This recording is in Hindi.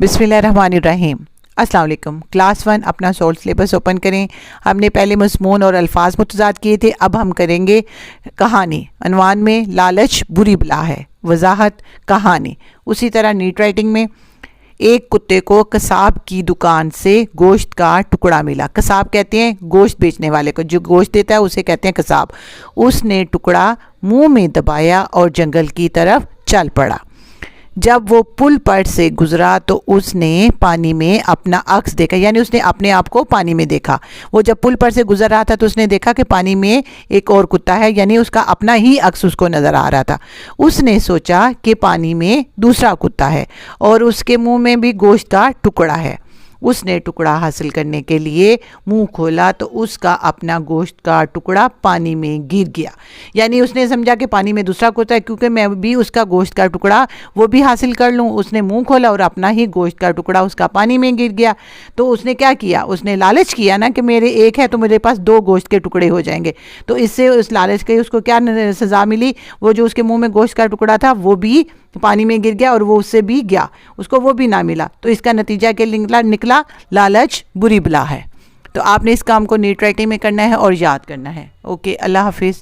बिस्मिल्लाहिर्रहमानिर्रहीम। अस्सलाम वालेकुम। क्लास 1 अपना सोल्ड सिलेबस ओपन करें। हमने पहले मज़मून और अल्फाज मुतज़ाद किए थे, अब हम करेंगे कहानी। अनवान में लालच बुरी बला है, वजाहत कहानी। उसी तरह नीट राइटिंग में एक कुत्ते को कसाब की दुकान से गोश्त का टुकड़ा मिला। कसाब कहते हैं गोश्त बेचने वाले को, जो गोश्त देता है उसे कहते हैं कसाब। उसने टुकड़ा मुंह में दबाया और जंगल की तरफ चल पड़ा। जब वो पुल पर से गुजरा तो उसने पानी में अपना अक्स देखा, यानी उसने अपने आप को पानी में देखा। वो जब पुल पर से गुजर रहा था तो उसने देखा कि पानी में एक और कुत्ता है, यानी उसका अपना ही अक्स उसको नज़र आ रहा था। उसने सोचा कि पानी में दूसरा कुत्ता है और उसके मुंह में भी गोश्त का टुकड़ा है। उसने टुकड़ा हासिल करने के लिए मुंह खोला तो उसका अपना गोश्त का टुकड़ा पानी में गिर गया। यानी उसने समझा कि पानी में दूसरा कुत्ता है, क्योंकि मैं भी उसका गोश्त का टुकड़ा वो भी हासिल कर लूँ। उसने मुंह खोला और अपना ही गोश्त का टुकड़ा उसका पानी में गिर गया। तो उसने क्या किया, उसने लालच किया ना कि मेरे एक है तो मेरे पास 2 गोश्त के टुकड़े हो जाएंगे। तो इससे उस लालच के उसको क्या सज़ा मिली, वो जो उसके मुँह में गोश्त का टुकड़ा था वो भी पानी में गिर गया और वो उससे भी गया, उसको वो भी ना मिला। तो इसका नतीजा क्या निकला, लालच बुरी बला है। तो आपने इस काम को नीट राइटिंग में करना है और याद करना है। ओके, अल्लाह हाफिज़।